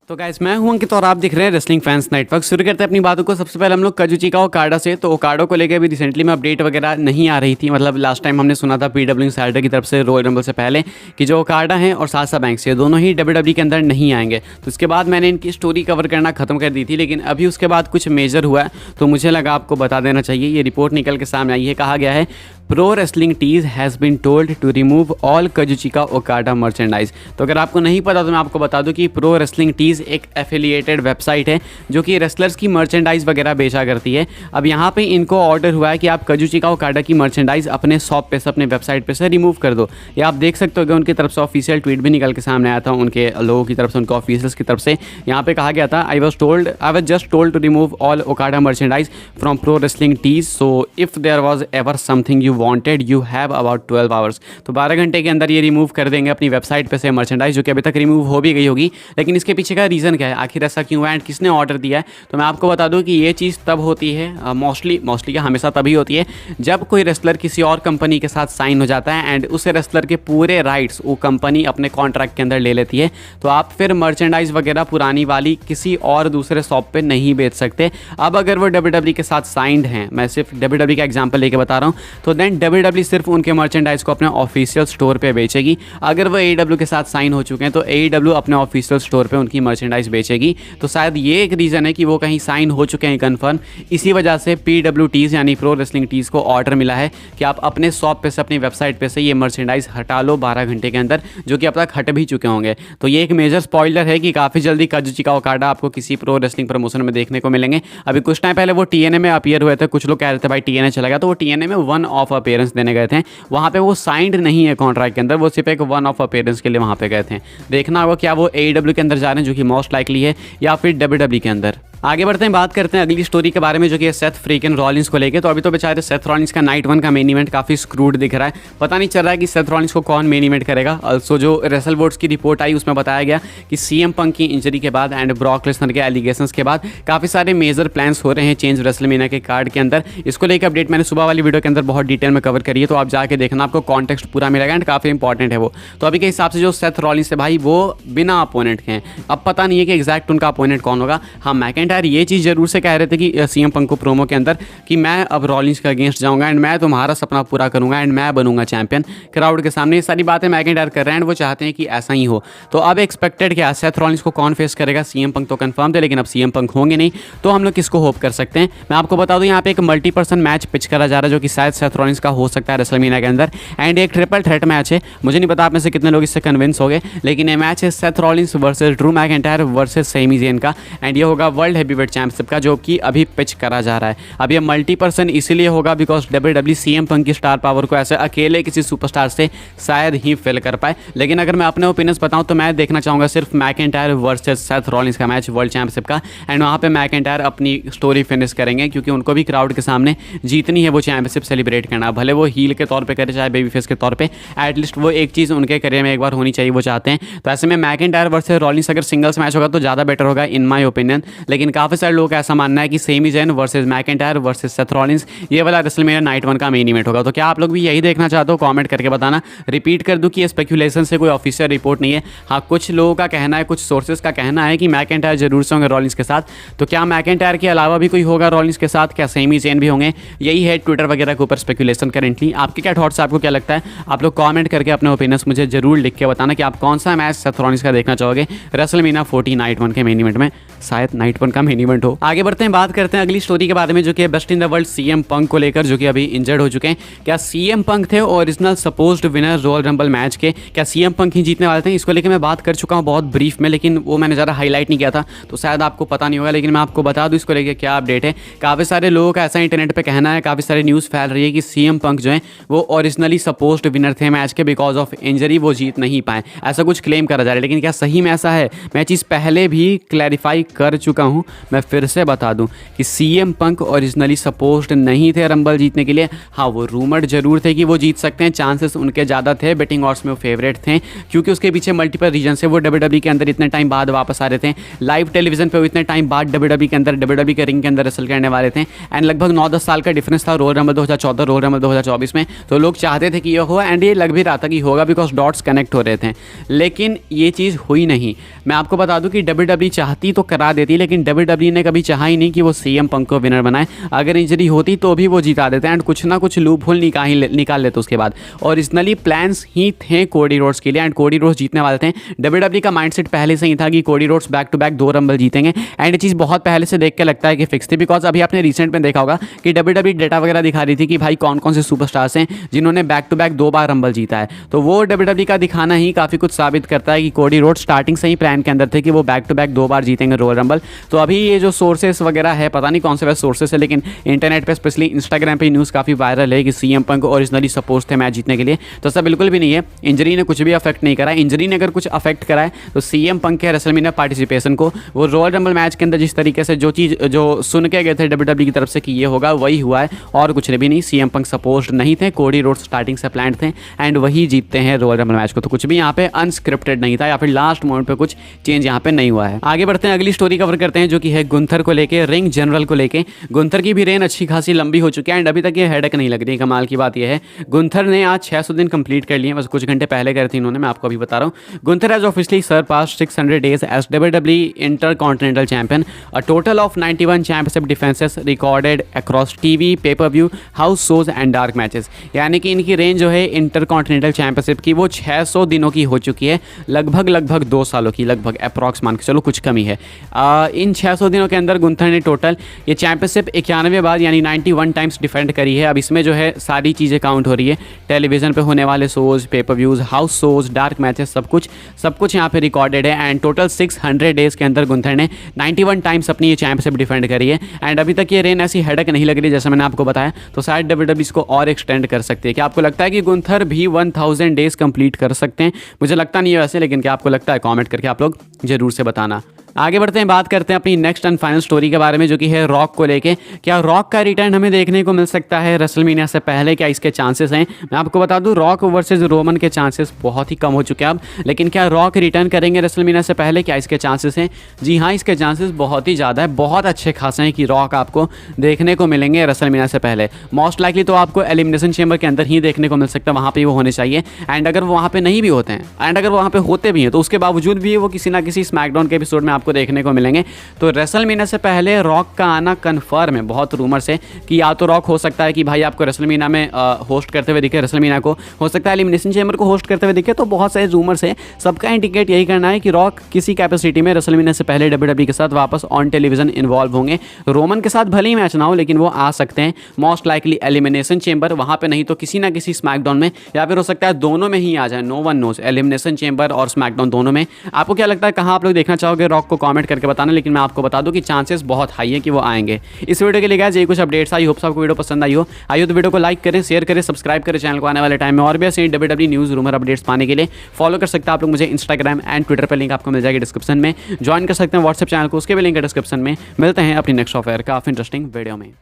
तो गाइस मैं हूं अंकित और आप दिख रहे हैं रेसलिंग फैंस नेटवर्क। शुरू करते हैं अपनी बातों को। सबसे पहले हम लोग काजुचिका ओकाडा से। तो ओकाडा को लेकर भी रिसेंटली में अपडेट वगैरह नहीं आ रही थी। मतलब लास्ट टाइम हमने सुना था पीडब्ल्यू इंसाइडर की तरफ से रॉयल रंबल से पहले कि जो ओकाडा हैं और सासा बैंक्स ये दोनों ही डब्ल्यूडब्ल्यू के अंदर नहीं आएंगे। तो उसके बाद मैंने इनकी स्टोरी कवर करना खत्म कर दी थी, लेकिन अभी उसके बाद कुछ मेजर हुआ है तो मुझे लगा आपको बता देना चाहिए। ये रिपोर्ट निकल के सामने आई है, कहा गया है pro wrestling tees has been told to remove all Kazuchika Okada merchandise. तो अगर आपको नहीं पता तो मैं आपको बता दूं कि प्रो रेसलिंग टीज एक एफिलिएटेड वेबसाइट है जो कि रेसलर्स की मर्चेंडाइज वगैरह बेचा करती है। अब यहाँ पे इनको ऑर्डर हुआ है कि आप काजुचिका ओकाडा की मर्चेंडाइज अपने शॉप पे से, अपने वेबसाइट पे से रिमूव कर दो। ये आप देख सकते हो कि उनकी तरफ से ऑफिशियल ट्वीट भी निकल के सामने आया था, उनके लोगों की तरफ से, उनके ऑफिसर्स की तरफ से। यहाँ पे कहा गया था I was just told to remove all Okada merchandise from pro wrestling tees, so if there was ever something you wanted you have about 12 hours. तो 12 घंटे के अंदर ये रिमूव कर देंगे अपनी वेबसाइट पे से मर्चेंडाइज, जो कि अभी तक रिमूव हो भी गई होगी। लेकिन इसके पीछे का रीज़न क्या है, आखिर ऐसा क्यों है एंड किसने ऑर्डर दिया है? तो मैं आपको बता दूं कि ये चीज़ तब होती है, मोस्टली क्या हमेशा तभी होती है जब कोई रेसलर किसी और कंपनी के साथ साइन हो जाता है एंड उस रेसलर के पूरे राइट्स वो कंपनी अपने कॉन्ट्रैक्ट के अंदर ले लेती है। तो आप फिर मर्चेंडाइज वगैरह पुरानी वाली किसी और दूसरे शॉप पे नहीं बेच सकते। अब अगर वो डब्ल्यूडब्ल्यू के साथ साइंड हैं, मैं सिर्फ डब्ल्यूडब्ल्यू का एग्जांपल लेके बता रहा हूँ, तो देन डब्ल्यूडब्ल्यू सिर्फ उनके मर्चेंडाइज को अपने ऑफिशियल स्टोर पे बेचेगी। अगर वो एडब्ल्यू के साथ साइन हो चुके हैं तो एडब्ल्यू अपने ऑफिशियल स्टोर पे उनकी मर्चेंडाइज बेचेगी। तो शायद ये एक रीज़न है कि वो कहीं साइन हो चुके हैं कन्फर्म। इसी वजह से पीडब्ल्यू टीज यानी प्रो रेसलिंग टीज को ऑर्डर मिला है कि आप अपने शॉप पे से, अपनी वेबसाइट पे से ये मर्चेंडाइज हटा लो 12 घंटे के अंदर, जो कि अब तक हट भी चुके होंगे। तो ये एक मेजर स्पॉइलर है कि काफ़ी जल्दी काजुचिका ओकाडा आपको किसी प्रो रेसलिंग प्रमोशन में देखने को मिलेंगे। अभी कुछ टाइम पहले वो टीएनए में अपीयर हुए थे। कुछ लोग कह रहे थे भाई टीएनए चला गया, तो वो टीएनए में वन ऑफ अपीयरेंस देने गए थे। वहाँ पे वो साइंड नहीं है कॉन्ट्रैक्ट के अंदर, वो सिर्फ एक वन ऑफ अपीयरेंस के लिए वहाँ पे गए थे। देखना होगा क्या वो एडब्ल्यू के अंदर जा रहे हैं, जो कि मोस्ट लाइकली है, या फिर डब्ल्यूडब्ल्यू के अंदर। आगे बढ़ते हैं, बात करते हैं अगली स्टोरी के बारे में, जो कि सेथ फ्रीकन रॉलिंस को लेके। तो अभी तो बेचारे सेथ रॉलिंस का नाइट 1 का मेन इवेंट काफ़ी स्क्रूड दिख रहा है। पता नहीं चल रहा है कि सेथ रॉलिंस को कौन मेन इवेंट करेगा। ऑल्सो जो रेसल वोट्स की रिपोर्ट आई उसमें बताया गया कि सीएम पंक की इंजरी के बाद एंड ब्रॉक लेसनर के एलिगेशंस के बाद काफ़ी सारे मेजर प्लान्स हो रहे हैं चेंज रेसलमेनिया के कार्ड के अंदर। इसको लेकर अपडेट मैंने सुबह वाली वीडियो के अंदर बहुत डिटेल में कवर करी है, तो आप जाके देखना, आपको कॉन्टेक्स्ट पूरा मिलेगा एंड काफ़ी इंपॉर्टेंट है वो। तो अभी के हिसाब से जो सेथ रॉलिंस है भाई, वो बिना अपोनेंट के हैं। अब पता नहीं है कि एग्जैक्ट उनका अपोनेंट कौन होगा। हाँ, मैकेंटायर ये चीज़ जरूर से कह रहे थे कि सीएम पंक को प्रोमो के अंदर कि मैं अब रॉलिंस के अगेंस्ट जाऊंगा एंड मैं तुम्हारा सपना पूरा करूंगा एंड मैं बनूंगा चैंपियन क्राउड के सामने। ये सारी बातें मैकेंटायर कर रहे हैं एंड वो चाहते हैं कि ऐसा ही हो। तो अब एक्सपेक्टेड क्या है, सेथ रॉलिंस को कौन फेस करेगा? सीएम पंक तो कंफर्म थे, लेकिन अब सीएम पंक होंगे नहीं, तो हम लोग किसको होप कर सकते हैं? मैं आपको बता दूं यहाँ पे एक मल्टीपर्सन मैच पिच करा जा रहा है, जो कि शायद सेथ रॉलिंस का हो सकता है रेसलमेनिया के अंदर, एंड एक ट्रिपल थ्रेट मैच है। मुझे नहीं पता आप में से कितने लोग इससे कन्विंस हो गए, लेकिन ये मैच है Seth Rollins versus Drew McIntyre versus Sami Zayn का, एंड ये होगा वर्ल्ड हैवीवेट चैंपियनशिप का, जो कि अभी पिच करा जा रहा है। अब ये मल्टीपर्सन इसीलिए होगा बिकॉज डब्ल्यूडब्ल्यू सीएम पंक की स्टार पावर को ऐसे अकेले किसी सुपरस्टार से शायद ही फिल कर पाए। लेकिन अगर मैं अपने ओपिनियंस बताऊं तो मैं देखना चाहूँगा सिर्फ मैकेंटायर वर्सेस सेथ रॉलिंस का मैच वर्ल्ड चैंपियनशिप का, एंड वहाँ पे मैकेंटायर अपनी स्टोरी फिनिश करेंगे, क्योंकि उनको भी क्राउड के सामने जीतनी है, वो चैंपियनशिप सेलिब्रेट करना। भले वो हील के तौर पर करे चाहे बेबी फेस के तौर पर, एटलीस्ट वो एक चीज़ उनके करियर में एक बार होनी चाहिए, वो चाहते हैं। तो ऐसे में मैकेंटायर वर्सेस रॉलिंस अगर सिंगल्स मैच होगा तो ज़्यादा बेटर होगा इन माई ओपिनियन। लेकिन काफ़ी सारे लोग का ऐसा मानना है कि Sami Zayn versus McIntyre versus Seth Rollins ये वाला रेसलमेनिया नाइट 1 का मेन इवेंट होगा। तो क्या आप लोग भी यही देखना चाहते हो? कमेंट करके बताना। रिपीट कर दूं कि ये स्पेकुलेशन से कोई ऑफिशियल रिपोर्ट नहीं है। हाँ, कुछ लोगों का कहना है, कुछ सोर्सेज का कहना है कि मैकेंटायर जरूर से होंगे रॉलिंस के साथ। तो क्या मैकेंटायर के अलावा भी कोई होगा रॉलिंस के साथ? क्या सेमी ज़ेन भी होंगे? यही है ट्विटर वगैरह के ऊपर स्पेकुलेशन करेंटली। आपके क्या थॉट्स, आपको क्या लगता है? आप लोग कॉमेंट करके अपने ओपिनियंस मुझे जरूर लिख के बताना कि आप कौन सा मैच सेथ रॉलिंस का देखना चाहोगे रेसलमेनिया 40 नाइट 1 के मेन इवेंट में। शायद नाइट 1 का मेन इवेंट हो। आगे बढ़ते हैं, बात करते हैं अगली स्टोरी के बारे में, जो कि best in the world CM Punk को लेकर, जो कि अभी इंजर्ड हो चुके हैं। क्या सीएम पंक थे original supposed winner royal rumble match के? क्या सीएम पंक ही जीतने वाले थे? इसको लेकर मैं बात कर चुका हूँ बहुत ब्रीफ में, लेकिन वो मैंने ज़्यादा हाईलाइट नहीं किया था, तो शायद आपको पता नहीं होगा। लेकिन मैं आपको बता दूँ इसको लेकर क्या अपडेट है। काफ़ी सारे लोगों का ऐसा इंटरनेट पर कहना है, काफ़ी सारी न्यूज़ फैल रही है कि सीएम पंक जो है वो ओरिजिनली सपोज्ड विनर थे मैच के, बिकॉज ऑफ इंजरी वो जीत नहीं पाए, ऐसा कुछ क्लेम करा जा रहा है। लेकिन क्या सही में ऐसा है? मैं चीज़ पहले भी क्लैरिफाई कर चुका हूँ, मैं फिर से बता दूँ कि सीएम पंक ओरिजिनली सपोज्ड नहीं थे रंबल जीतने के लिए। हाँ, वो रूमर्ड जरूर थे कि वो जीत सकते हैं, चांसेस उनके ज़्यादा थे, बेटिंग ऑड्स में वो फेवरेट थे, क्योंकि उसके पीछे मल्टीपल रीजन से वो डब्ल्यूडब्ल्यू के अंदर इतने टाइम बाद वापस आ रहे थे, लाइव टेलीविजन पे वो इतने टाइम बाद डब्ल्यूडब्ल्यू के अंदर, डब्ल्यूडब्ल्यू के रिंग के अंदर रेसल करने वाले थे, एंड लगभग 9-10 साल का डिफरेंस था royal rumble 2014 royal rumble rumble 2024 में, तो लोग चाहते थे कि ये हो एंड ये लग भी रहा था कि होगा बिकॉज डॉट्स कनेक्ट हो रहे थे, लेकिन ये चीज़ हुई नहीं। मैं आपको बता दूं कि WWE चाहती तो करा देती, लेकिन WWE ने कभी चाहा ही नहीं कि वो CM पंक को विनर बनाए। अगर इंजरी होती तो भी वो जिता देते एंड कुछ ना कुछ लूप होल निकाल लेते उसके बाद। ओरिजिनली प्लान्स ही थे कोडी रोड्स के लिए एंड कोडी रोड्स जीतने वाले थे। WWE का माइंडसेट पहले से ही था कि Cody Rhodes back to back 2 Rumble जीतेंगे एंड ये चीज़ बहुत पहले से देख के लगता है कि फिक्स थी, बिकॉज अभी आपने रिसेंट में देखा होगा कि WWE डेटा वगैरह दिखा रही थी कि भाई कौन कौन से सुपरस्टार्स हैं जिन्होंने बैक टू बैक 2 बार रंबल जीता है। तो वो WWE का दिखाना ही काफ़ी कुछ साबित करता है कि कोडी रोड्स स्टार्टिंग से ही प्लान के अंदर थे कि वो बैक टू बैक 2 बार जीतेंगे रॉयल रंबल। तो अभी ये जो सोर्सेस वगैरह है, पता नहीं कौन से वैसे सोर्सेस है, लेकिन इंटरनेट पे स्पेशली इंस्टाग्राम पे न्यूज़ काफ़ी वायरल है कि CM पंक ओरिजिनली सपोज थे मैच जीतने के लिए। तो ऐसा बिल्कुल भी नहीं है, इंजरी ने कुछ भी अफेक्ट नहीं करा। इंजरी ने अगर कुछ अफेक्ट करा है तो CM पंक के रेसलमेनिया पार्टिसिपेशन को, वो रॉयल रंबल मैच के अंदर जिस तरीके से जो चीज़ जो सुन के गए थे WWE की तरफ से कि ये होगा, वही हुआ है और कुछ भी नहीं। CM पंक सपोज नहीं थे, कोडी रोड्स स्टार्टिंग से प्लान थे एंड वही जीतते हैं रॉयल रंबल मैच को। तो कुछ भी यहाँ पे अनस्क्रिप्टेड नहीं था या फिर लास्ट मोमेंट पे कुछ चेंज यहाँ पे नहीं हुआ है। आगे बढ़ते हैं, अगली स्टोरी कवर करते हैं जो कि है गुंथर को लेके, रिंग जनरल को लेके। गुंथर की भी रेन अच्छी खासी लंबी हो चुकी है एंड अभी तक ये हेडक नहीं लग रही। कमाल की बात यह है गुंथर ने आज 600 दिन कंप्लीट कर लिए, बस कुछ घंटे पहले करे थे इन्होंने, मैं आपको अभी बता रहा हूँ। Gunther has officially surpassed 600 days as WWE intercontinental champion, a total of 91 championship defenses recorded across TV, pay per view, house shows and dark matches. यानी कि इनकी रेंज जो है इंटरकॉन्टिनेंटल चैंपियनशिप की वो 600 दिनों की हो चुकी है, लगभग 2 सालों की, लगभग अप्रॉक्स मान के चलो, कुछ कमी है। इन 600 दिनों के अंदर गुंथर ने टोटल ये चैंपियनशिप 91 बार यानी 91 टाइम्स डिफेंड करी है। अब इसमें जो है सारी चीज़ें काउंट हो रही है, टेलीविजन पे होने वाले shows, paper views, house shows, dark matches, सब कुछ यहाँ पे रिकॉर्डेड है एंड टोटल 600 डेज़ के अंदर गुंथर ने 91 टाइम्स अपनी ये चैंपियनशिप डिफेंड करी है एंड अभी तक ये रेन ऐसी हेडक नहीं लग रही जैसा मैंने आपको बताया। तो शायद WWE इसको और एक्सटेंड कर सकती है। क्या आपको लगता है कि गुंथर भी 1000 डेज़ कंप्लीट कर सकते हैं? मुझे लगता नहीं है वैसे, लेकिन क्या आपको लगता है? कॉमेंट करके आप लोग जरूर से बताना। आगे बढ़ते हैं, बात करते हैं अपनी नेक्स्ट एंड फाइनल स्टोरी के बारे में जो कि है रॉक को लेके। क्या रॉक का रिटर्न हमें देखने को मिल सकता है रेसलमेनिया से पहले? क्या इसके चांसेस हैं? मैं आपको बता दूं, रॉक वर्सेस रोमन के चांसेस बहुत ही कम हो चुके हैं अब, लेकिन क्या रॉक रिटर्न करेंगे रेसलमेनिया से पहले? क्या इसके चांसेस हैं? जी हाँ, इसके चांसेस बहुत ही ज़्यादा है, बहुत अच्छे खासे हैं कि रॉक आपको देखने को मिलेंगे रेसलमेनिया से पहले। मोस्ट लाइकली तो आपको एलिमिनेशन चेंबर के अंदर ही देखने को मिल सकता है, वहाँ पर वो होने चाहिए। एंड अगर वो वहाँ पर नहीं भी होते हैं एंड अगर वहाँ पर होते भी हैं तो उसके बावजूद भी वो किसी ना किसी स्मैकडाउन के एपिसोड में आपको देखने को मिलेंगे। तो रेसलमेनिया से पहले रॉक का आना कन्फर्म है। बहुत रूमर्स है कि या तो रॉक हो सकता है कि भाई आपको रेसलमेनिया में होस्ट करते हुए दिखे, रेसलमेनिया को हो सकता है एलिमिनेशन चेंबर को होस्ट करते हुए दिखे। तो बहुत सारे रूमर्स है, सबका इंडिकेट यही करना है कि रॉक किसी कैपेसिटी में रेसलमेनिया से पहले WWE के साथ वापस ऑन टेलीविजन इन्वॉल्व होंगे। रोमन के साथ भले ही मैच ना हो, लेकिन वो आ सकते हैं मोस्ट लाइकली एलिमिनेशन चेंबर, वहाँ पे नहीं तो किसी ना किसी स्मैकडाउन में, या फिर हो सकता है दोनों में ही आ जाए। No one knows, Elimination Chamber और स्मैकडाउन दोनों में। आपको क्या लगता है, कहाँ आप लोग देखना चाहोगे रॉक को? कमेंट करके बताना, लेकिन मैं आपको बता दूं कि चांसेस बहुत हाई है कि वो आएंगे। इस वीडियो के लिए गाइस यही कुछ अपडेट्स। आई होप आपको वीडियो पसंद आई हो तो वीडियो को लाइक करें, शेयर करें, सब्सक्राइब करें। चैनल को आने वाले टाइम में और भी ऐसे WWE न्यूज़, रूमर, अपडेट्स पाने के लिए फॉलो कर सकते हैं आप लोग मुझे इंस्टाग्राम एंड ट्विटर पर, लिंक आपको मिल जाएगी डिस्क्रिप्शन में। ज्वाइन कर सकते हैं व्हाट्सएप चैनल को, उसके भी लिंक है डिस्क्रिप्शन में। मिलते हैं अपनी नेक्स्ट ऑफर काफ़ी इंटरेस्टिंग वीडियो में।